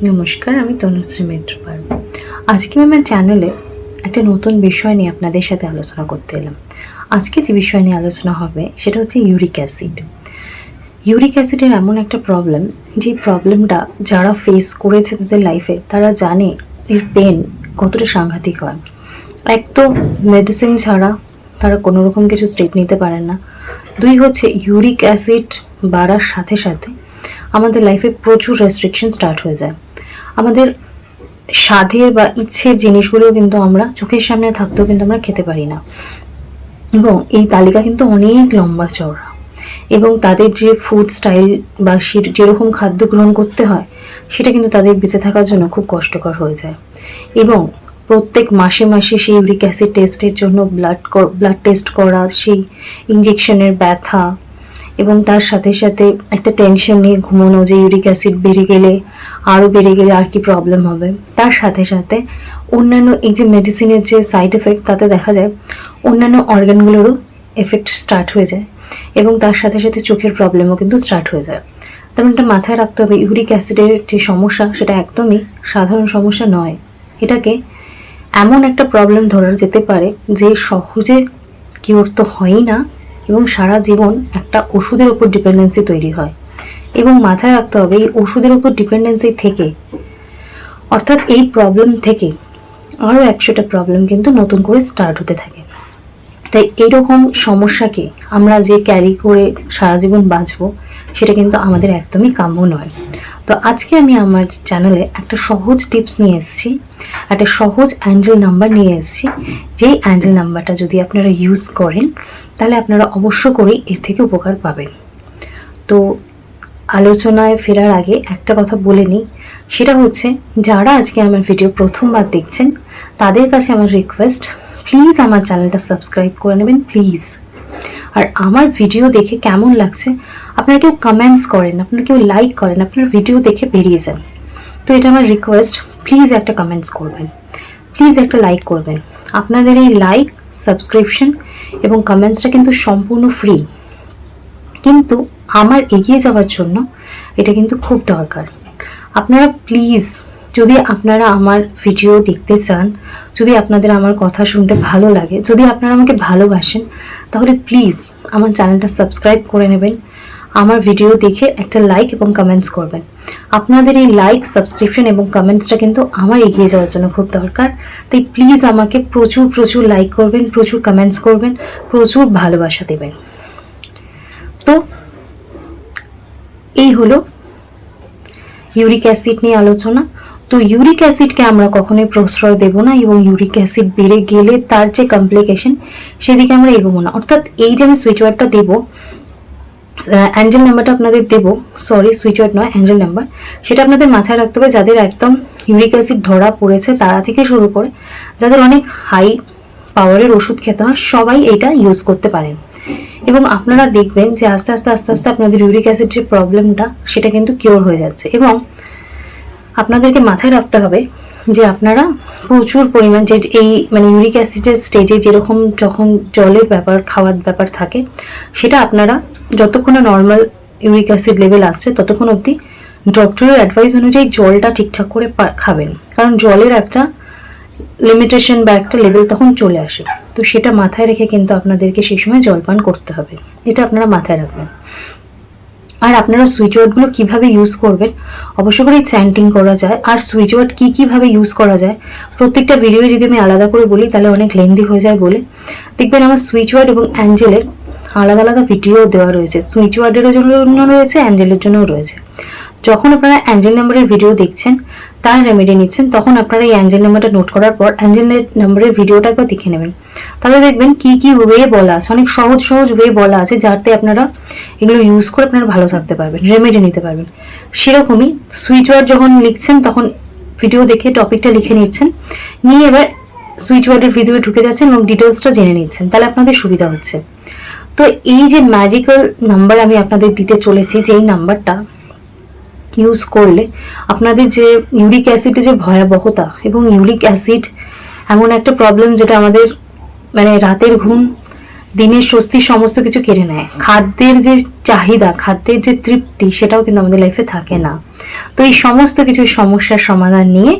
নমস্কার, আমি তনুশ্রী মিত্রপাল। আজকে আমি আমার চ্যানেলে একটা নতুন বিষয় নিয়ে আপনাদের সাথে আলোচনা করতে এলাম। আজকে যে বিষয় নিয়ে আলোচনা হবে সেটা হচ্ছে ইউরিক অ্যাসিড। ইউরিক অ্যাসিডের এমন একটা প্রবলেম, যে প্রবলেমটা যারা ফেস করেছে তাদের লাইফে তারা জানে এর পেন কতটা সাংঘাতিক হয়। এক তো মেডিসিন ছাড়া তারা কোনো রকম কিছু স্টেপ নিতে পারেন না। দুই হচ্ছে ইউরিক অ্যাসিড বাড়ার সাথে সাথে আমাদের লাইফে প্রচুর রেস্ট্রিকশন স্টার্ট হয়ে যায়। আমাদের স্বাদের বা ইচ্ছের জিনিসগুলো কিন্তু আমরা চোখের সামনে থাকতেও কিন্তু আমরা খেতে পারি না, এবং এই তালিকা কিন্তু অনেক লম্বা চওড়া। এবং তাদের যে ফুড স্টাইল বা যেরকম খাদ্য গ্রহণ করতে হয় সেটা কিন্তু তাদের বেঁচে থাকার জন্য খুব কষ্টকর হয়ে যায়। এবং প্রত্যেক মাসে মাসে সেই ইউরিক অ্যাসিড টেস্টের জন্য ব্লাড টেস্ট করা, সেই ইঞ্জেকশনের ব্যথা, এবং তার সাথে সাথে একটা টেনশন নিয়ে ঘুমানো যে ইউরিক অ্যাসিড আরও বেড়ে গেলে আর কি প্রবলেম হবে। তার সাথে সাথে অন্যান্য এই যে মেডিসিনের যে সাইড এফেক্ট, তাতে দেখা যায় অন্যান্য অর্গানগুলোরও এফেক্ট স্টার্ট হয়ে যায়, এবং তার সাথে সাথে চোখের প্রবলেমও কিন্তু স্টার্ট হয়ে যায়। তেমন এটা মাথায় রাখতে হবে, ইউরিক অ্যাসিডের যে সমস্যা সেটা একদমই সাধারণ সমস্যা নয়। এটাকে এমন একটা প্রবলেম ধরা যেতে পারে যে সহজে কিওর তো হয়ই না, এবং সারা জীবন একটা ওষুধের উপর ডিপেন্ডেন্সি তৈরি হয়। এবং মাথায় রাখতে হবে, এই ওষুধের উপর ডিপেন্ডেন্সি থেকে, অর্থাৎ এই প্রবলেম থেকে আরও 100টা প্রবলেম কিন্তু নতুন করে স্টার্ট হতে থাকে। তাই এইরকম সমস্যাকে আমরা যে ক্যারি করে সারা জীবন বাঁচবো, সেটা কিন্তু আমাদের একদমই কাম্য নয়। তো আজকে আমি আমার চ্যানেলে একটা সহজ টিপস নিয়ে এসেছি, একটা সহজ অ্যাঞ্জেল নাম্বার নিয়ে এসেছি। যেই অ্যাঞ্জেল নাম্বারটা যদি আপনারা ইউজ করেন তাহলে আপনারা অবশ্য করেই এর থেকে উপকার পাবেন। তো আলোচনায় ফেরার আগে একটা কথা বলে নিই, সেটা হচ্ছে যারা আজকে আমার ভিডিও প্রথমবার দেখছেন তাদের কাছে আমার রিকোয়েস্ট, প্লিজ আমার চ্যানেলটা সাবস্ক্রাইব করে নেবেন প্লিজ। আর আমার ভিডিও দেখে কেমন লাগছে আপনারা কেউ কমেন্টস করেন, আপনারা কেউ লাইক করেন, আপনার ভিডিও দেখে বেরিয়ে যান। তো এটা আমার রিকোয়েস্ট, প্লিজ একটা কমেন্টস করবেন, প্লিজ একটা লাইক করবেন। আপনাদের এই লাইক, সাবস্ক্রিপশন এবং কমেন্টসটা কিন্তু সম্পূর্ণ ফ্রি, কিন্তু আমার এগিয়ে যাওয়ার জন্য এটা কিন্তু খুব দরকার। আপনারা প্লিজ, যদি আপনারা আমার ভিডিও দেখতে চান, যদি আপনাদের আমার কথা শুনতে ভালো লাগে, যদি আপনারা আমাকে ভালোবাসেন, তাহলে প্লিজ আমার চ্যানেলটা সাবস্ক্রাইব করে নেবেন। আমার ভিডিও দেখে একটা লাইক এবং কমেন্টস করবেন। আপনাদের এই লাইক, সাবস্ক্রিপশন এবং কমেন্টসটা কিন্তু আমার এগিয়ে যাওয়ার জন্য খুব দরকার। তাই প্লিজ আমাকে প্রচুর প্রচুর লাইক করবেন, প্রচুর কমেন্টস করবেন, প্রচুর ভালোবাসা দেবেন। তো এই হলো ইউরিক অ্যাসিড নিয়ে আলোচনা। তো ইউরিক অ্যাসিডকে আমরা কখনোই প্রশ্রয় দেব না, এবং ইউরিক অ্যাসিড বেড়ে গেলে তার যে কমপ্লিকেশন সেদিকে আমরা এগোবো না। অর্থাৎ এই যে আমি সুইচ ওয়ার্ডটা দেবো, অ্যাঞ্জেল নাম্বারটা আপনাদের দেবো, সরি সুইচ ওয়ার্ড নয়, অ্যাঞ্জেল নাম্বার, সেটা আপনাদের মাথায় রাখতে হবে। যাদের একদম ইউরিক অ্যাসিড ধরা পড়েছে তারা থেকে শুরু করে যাদের অনেক হাই পাওয়ারের ওষুধ খেতে হয়, সবাই এটা ইউজ করতে পারেন। এবং আপনারা দেখবেন যে আস্তে আস্তে আস্তে আস্তে আপনাদের ইউরিক অ্যাসিড যে প্রবলেমটা সেটা কিন্তু কিওর হয়ে যাচ্ছে। এবং আপনাদেরকে মাথায় রাখতে হবে যে আপনারা প্রচুর পরিমাণ যে এই ইউরিক অ্যাসিডের স্টেজে যেরকম যখন জলের ব্যাপার, খাওয়ার ব্যাপার থাকে, সেটা আপনারা যতক্ষণ নর্মাল ইউরিক অ্যাসিড লেভেল আসছে ততক্ষণ অবধি ডক্টরের অ্যাডভাইস অনুযায়ী জলটা ঠিকঠাক করে খাবেন, কারণ জলের একটা লিমিটেশন বা একটা লেভেল তখন চলে আসে। তো সেটা মাথায় রেখে কিন্তু আপনাদেরকে সেই সময় জলপান করতে হবে, এটা আপনারা মাথায় রাখবেন। আর আপনারা সুইচ ওয়ার্ডগুলো কীভাবে ইউজ করবেন, অবশ্য করে চ্যান্টিং করা যায়। আর সুইচ ওয়ার্ড কীভাবে ইউজ করা যায় প্রত্যেকটা ভিডিও যদি আমি আলাদা করে বলি তাহলে অনেক লেন্দি হয়ে যায় বলে দেখবেন আমার সুইচ ওয়ার্ড এবং অ্যাঞ্জেলের আলাদা আলাদা ভিডিও দেওয়া রয়েছে। সুইচ ওয়ার্ডের জন্য রয়েছে, অ্যাঞ্জেলের জন্যও রয়েছে। যখন আপনারা অ্যাঞ্জেল নাম্বারের ভিডিও দেখছেন, তার রেমেডি নিচ্ছেন, তখন আপনারা এই অ্যাঞ্জেল নাম্বারটা নোট করার পর অ্যাঞ্জেল নাম্বারের ভিডিওটা একবার দেখে নেবেন। তাহলে দেখবেন কি কি ওয়ে বলা আছে, অনেক সহজ সহজ ওয়ে বলা আছে, যাতে আপনারা এগুলো ইউজ করে আপনারা ভালো থাকতে পারবেন, রেমেডি নিতে পারবেন। সেরকমই সুইচ ওয়ার্ড যখন লিখছেন তখন ভিডিও দেখে টপিকটা লিখে নিচ্ছেন, নিয়ে এবার সুইচ ওয়ার্ডের ভিডিও ঢুকে যাচ্ছেন এবং ডিটেলসটা জেনে নিচ্ছেন, তাহলে আপনাদের সুবিধা হচ্ছে। তো এই যে ম্যাজিক্যাল নাম্বার আমি আপনাদের দিতে চলেছি, যেই নাম্বারটা ইউজ করলে আপনাদের যে ইউরিক অ্যাসিডের যে ভয়াবহতা, এবং ইউরিক অ্যাসিড এমন একটা প্রবলেম যেটা আমাদের রাতের ঘুম, দিনের স্বস্তি সমস্ত কিছু কেড়ে নেয়। খাদ্যের যে চাহিদা, খাদ্যের যে তৃপ্তি, সেটাও কিন্তু আমাদের লাইফে থাকে না। তো এই সমস্ত কিছু সমস্যার সমাধান নিয়ে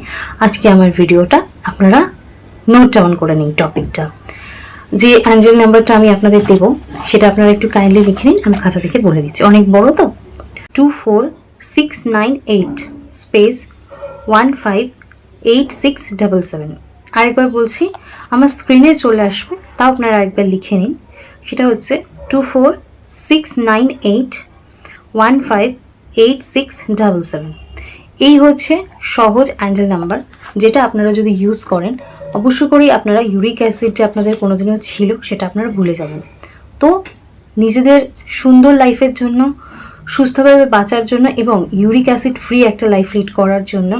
আজকে আমার ভিডিওটা, আপনারা নোট ডাউন করে নিন টপিকটা। যে অ্যাঞ্জেল নাম্বারটা আমি আপনাদের দেবো সেটা আপনারা একটু কাইন্ডলি লিখে নিন, আমি খাতা থেকে বলে দিচ্ছি, অনেক বড় তো। 24698 স্পেস 158677। আরেকবার বলছি, আমার স্ক্রিনে চলে আসবে, তাও আপনারা আরেকবার লিখে নিন। সেটা হচ্ছে 24698158677। এই হচ্ছে সহজ অ্যাঞ্জেল নাম্বার, যেটা আপনারা যদি ইউজ করেন অবশ্য করেই আপনারা ইউরিক অ্যাসিড যে আপনাদের কোনোদিনও ছিল সেটা আপনারা ভুলে যাবেন। তো নিজেদের সুন্দর লাইফের জন্য, সুস্থভাবে বাঁচার জন্য এবং ইউরিক অ্যাসিড ফ্রি একটা লাইফ লিড করার জন্য,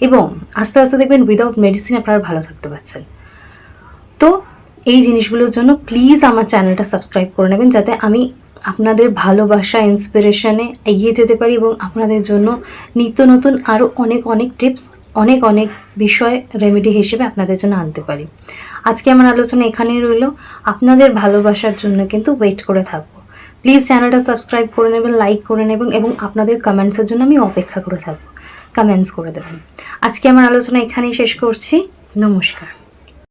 এবং আস্তে আস্তে দেখবেন উইদাউট মেডিসিন আপনারা ভালো থাকতে পারছেন। তো এই জিনিসগুলোর জন্য প্লিজ আমার চ্যানেলটা সাবস্ক্রাইব করে নেবেন, যাতে আমি আপনাদের ভালোবাসা, ইন্সপিরেশনে এগিয়ে যেতে পারি এবং আপনাদের জন্য নিত্য নতুন আরও অনেক অনেক টিপস, অনেক অনেক বিষয় রেমেডি হিসেবে আপনাদের জন্য আনতে পারি। আজকে আমার আলোচনা এখানেই রইল। আপনাদের ভালোবাসার জন্য কিন্তু ওয়েট করে থাকবো। প্লিজ চ্যানেলটা সাবস্ক্রাইব করে নেবেন, লাইক করে নেবেন এবং আপনাদের কমেন্টসের জন্য আমি অপেক্ষা করে থাকবো। কমেন্টস করে দেবেন। আজকে আমার আলোচনা এখানেই শেষ করছি। নমস্কার।